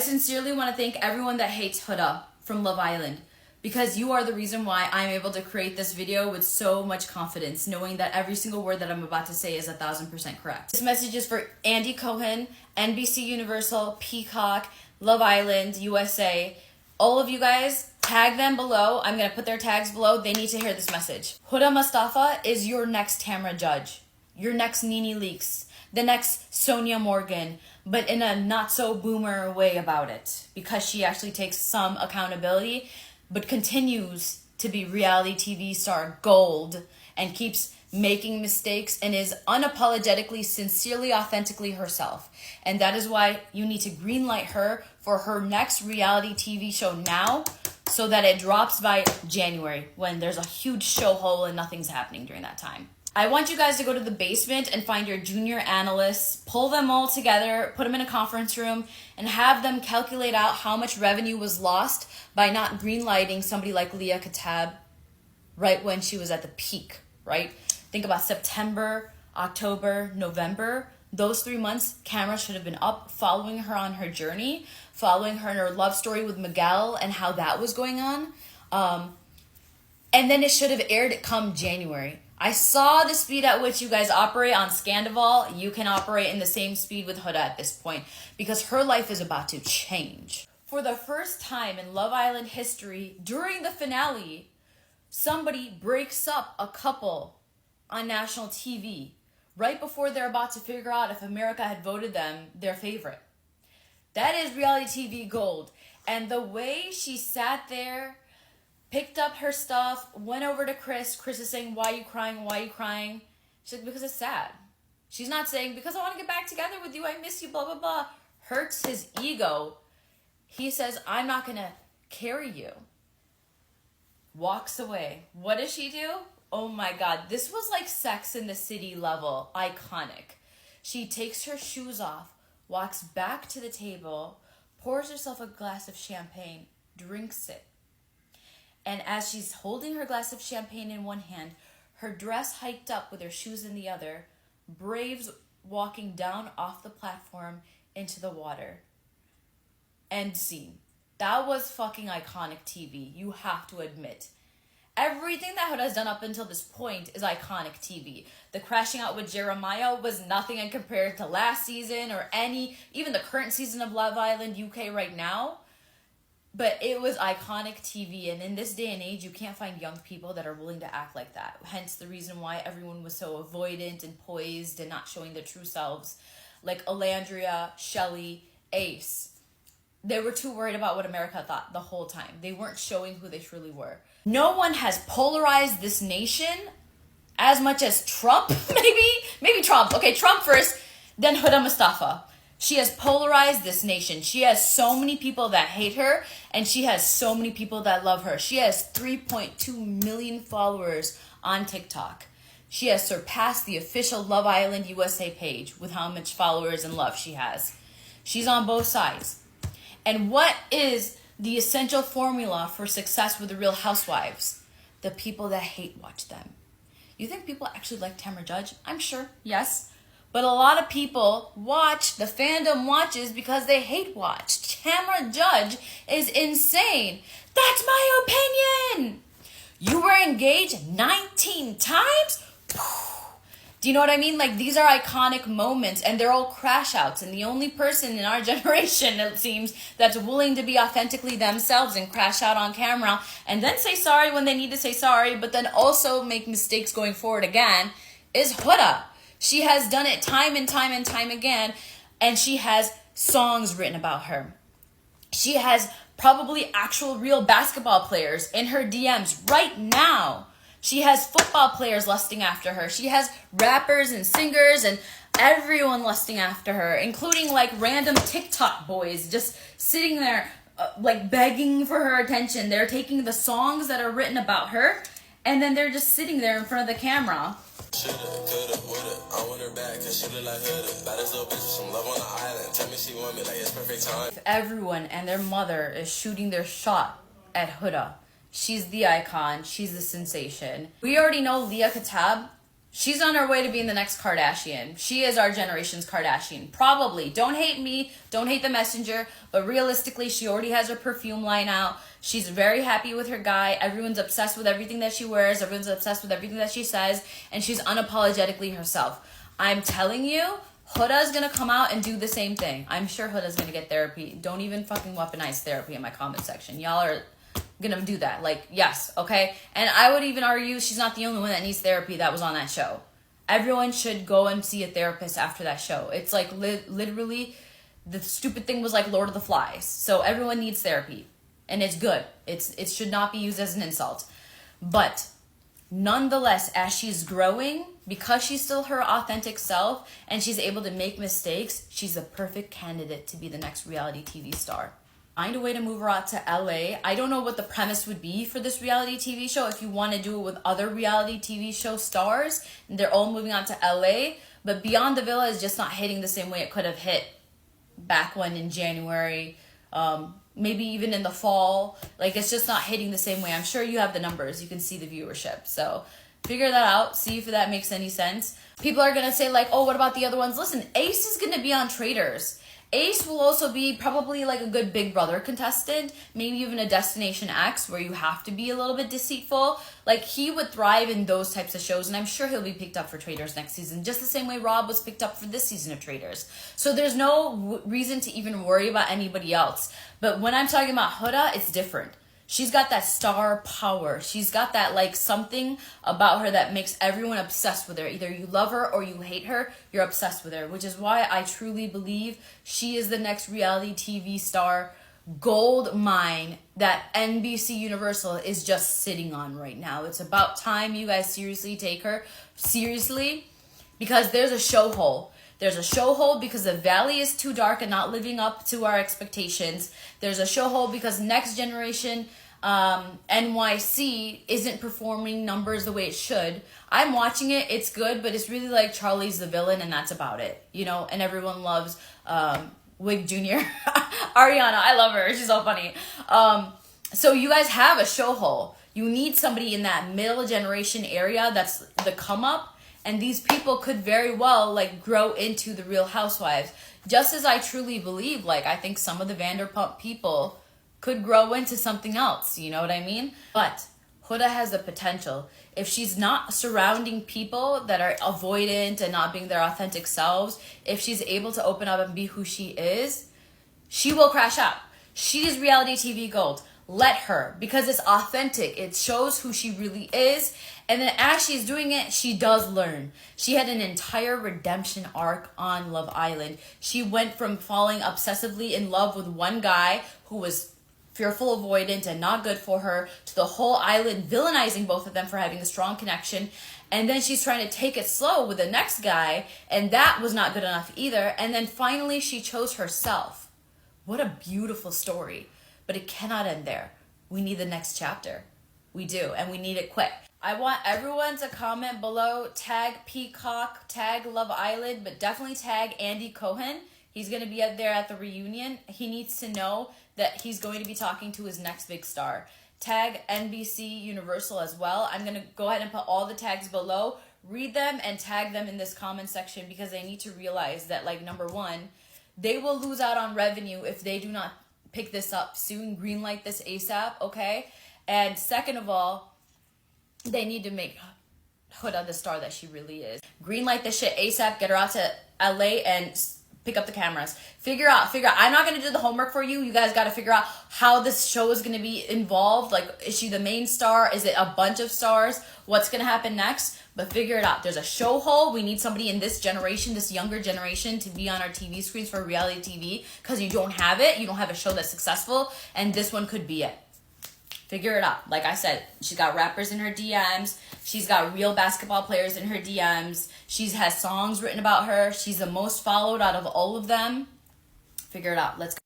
sincerely want to thank everyone that hates Huda from Love Island, because you are the reason why I'm able to create this video with so much confidence, knowing that every single word that I'm about to say is 1000% correct. This message is for Andy Cohen, NBCUniversal, Peacock, Love Island, USA. All of you guys, tag them below. I'm going to put their tags below. They need to hear this message. Huda Mustafa is your next Tamra Judge, your next Nene Leakes, the next Sonia Morgan, but in a not so boomer way about it, because she actually takes some accountability, but continues to be reality TV star gold and keeps making mistakes and is unapologetically, sincerely, authentically herself. And that is why you need to greenlight her for her next reality TV show now, so that it drops by January, when there's a huge show hole and nothing's happening during that time. I want you guys to go to the basement and find your junior analysts, pull them all together, put them in a conference room, and have them calculate out how much revenue was lost by not greenlighting somebody like Leah Katab right when she was at the peak, right? Think about September, October, November. Those 3 months, camera should have been up, following her on her journey, following her in her love story with Miguel and how that was going on. And then it should have aired come January. I saw the speed at which you guys operate on Scandival. You can operate in the same speed with Huda at this point, because her life is about to change. For the first time in Love Island history, during the finale, somebody breaks up a couple on national TV right before they're about to figure out if America had voted them their favorite. That is reality TV gold. And the way she sat there, picked up her stuff, went over to Chris. Chris is saying, "Why are you crying? Why are you crying?" She's like, "Because it's sad." She's not saying, "Because I want to get back together with you. I miss you, blah, blah, blah." Hurts his ego. He says, "I'm not going to carry you." Walks away. What does she do? Oh my God. This was like Sex in the City level. Iconic. She takes her shoes off, walks back to the table, pours herself a glass of champagne, drinks it. And as she's holding her glass of champagne in one hand, her dress hiked up with her shoes in the other, braves walking down off the platform into the water. End scene. That was fucking iconic TV, you have to admit. Everything that Huda has done up until this point is iconic TV. The crashing out with Jeremiah was nothing in compared to last season or even the current season of Love Island UK right now. But it was iconic TV, and in this day and age, you can't find young people that are willing to act like that. Hence the reason why everyone was so avoidant and poised and not showing their true selves. Like Alandria, Shelley, Ace. They were too worried about what America thought the whole time. They weren't showing who they truly were. No one has polarized this nation as much as Trump, maybe Trump. Okay, Trump first, then Huda Mustafa. She has polarized this nation. She has so many people that hate her, and she has so many people that love her. She has 3.2 million followers on TikTok. She has surpassed the official Love Island USA page with how much followers and love she has. She's on both sides. And what is the essential formula for success with the Real Housewives? The people that hate watch them. You think people actually like Tamra Judge? I'm sure, yes. But a lot of people watch, the fandom watches because they hate watch. Tamra Judge is insane. That's my opinion. You were engaged 19 times? Do you know what I mean? Like, these are iconic moments, and they're all crash outs. And the only person in our generation, it seems, that's willing to be authentically themselves and crash out on camera and then say sorry when they need to say sorry, but then also make mistakes going forward again, is Huda. She has done it time and time and time again, and she has songs written about her. She has probably actual real basketball players in her DMs right now. She has football players lusting after her. She has rappers and singers and everyone lusting after her, including like random TikTok boys just sitting there like begging for her attention. They're taking the songs that are written about her, and then they're just sitting there in front of the camera. Shoulda, coulda, woulda, I want her back, cause she look like Huda. Baddest little bitch with some love on the island. Tell me she want me like it's perfect time. If everyone and their mother is shooting their shot at Huda, she's the icon, she's the sensation. We already know Leah Katab She's on her way to being the next Kardashian. She is our generation's Kardashian. Probably. Don't hate me. Don't hate the messenger. But realistically, she already has her perfume line out. She's very happy with her guy. Everyone's obsessed with everything that she wears. Everyone's obsessed with everything that she says. And she's unapologetically herself. I'm telling you, Huda's going to come out and do the same thing. I'm sure Huda's going to get therapy. Don't even fucking weaponize therapy in my comment section. Y'all are gonna do that. Like, yes, okay? And I would even argue she's not the only one that needs therapy that was on that show. Everyone should go and see a therapist after that show. It's like literally the stupid thing was like Lord of the Flies. So everyone needs therapy. And it's good. It should not be used as an insult. But nonetheless, as she's growing, because she's still her authentic self and she's able to make mistakes, she's a perfect candidate to be the next reality TV star. Find a way to move her out to LA. I don't know what the premise would be for this reality TV show. If you want to do it with other reality TV show stars, and they're all moving on to LA, but Beyond the Villa is just not hitting the same way it could have hit back when in January, maybe even in the fall. Like, it's just not hitting the same way. I'm sure you have the numbers. You can see the viewership. So figure that out. See if that makes any sense. People are going to say like, oh, what about the other ones? Listen, Ace is going to be on Traitors. Ace will also be probably like a good Big Brother contestant, maybe even a Destination X where you have to be a little bit deceitful. Like, he would thrive in those types of shows, and I'm sure he'll be picked up for Traitors next season, just the same way Rob was picked up for this season of Traitors. So there's no reason to even worry about anybody else. But when I'm talking about Huda, it's different. She's got that star power. She's got that, like, something about her that makes everyone obsessed with her. Either you love her or you hate her, you're obsessed with her, which is why I truly believe she is the next reality TV star gold mine that NBCUniversal is just sitting on right now. It's about time you guys seriously take her seriously, because there's a show hole. There's a show hole because the valley is too dark and not living up to our expectations. There's a show hole because Next Generation NYC isn't performing numbers the way it should. I'm watching it. It's good, but it's really like Charlie's the villain, and that's about it. You know, and everyone loves Wig Jr. Ariana, I love her. She's so funny. So you guys have a show hole. You need somebody in that middle generation area that's the come up. And these people could very well, like, grow into the Real Housewives. Just as I truly believe, like, I think some of the Vanderpump people could grow into something else. You know what I mean? But Huda has the potential. If she's not surrounding people that are avoidant and not being their authentic selves, if she's able to open up and be who she is, she will crash out. She is reality TV gold. Let her, because it's authentic. It shows who she really is. And then as she's doing it, she does learn. She had an entire redemption arc on Love Island. She went from falling obsessively in love with one guy who was fearful, avoidant, and not good for her, to the whole island villainizing both of them for having a strong connection. And then she's trying to take it slow with the next guy, and that was not good enough either. And then finally she chose herself. What a beautiful story. But it cannot end there. We need the next chapter. We do, and we need it quick. I want everyone to comment below, tag Peacock, tag Love Island, but definitely tag Andy Cohen. He's going to be out there at the reunion. He needs to know that he's going to be talking to his next big star. Tag NBCUniversal as well. I'm going to go ahead and put all the tags below. Read them and tag them in this comment section, because they need to realize that, like, number one, they will lose out on revenue if they do not pick this up soon. Greenlight this ASAP, okay? And second of all, they need to make Huda the star that she really is. Greenlight this shit ASAP. Get her out to LA and pick up the cameras. Figure out. I'm not going to do the homework for you. You guys got to figure out how this show is going to be involved. Like, is she the main star? Is it a bunch of stars? What's going to happen next? But figure it out. There's a show hole. We need somebody in this generation, this younger generation, to be on our TV screens for reality TV, because you don't have it. You don't have a show that's successful, and this one could be it. Figure it out. Like I said, she's got rappers in her DMs. She's got real basketball players in her DMs. She has songs written about her. She's the most followed out of all of them. Figure it out. Let's go.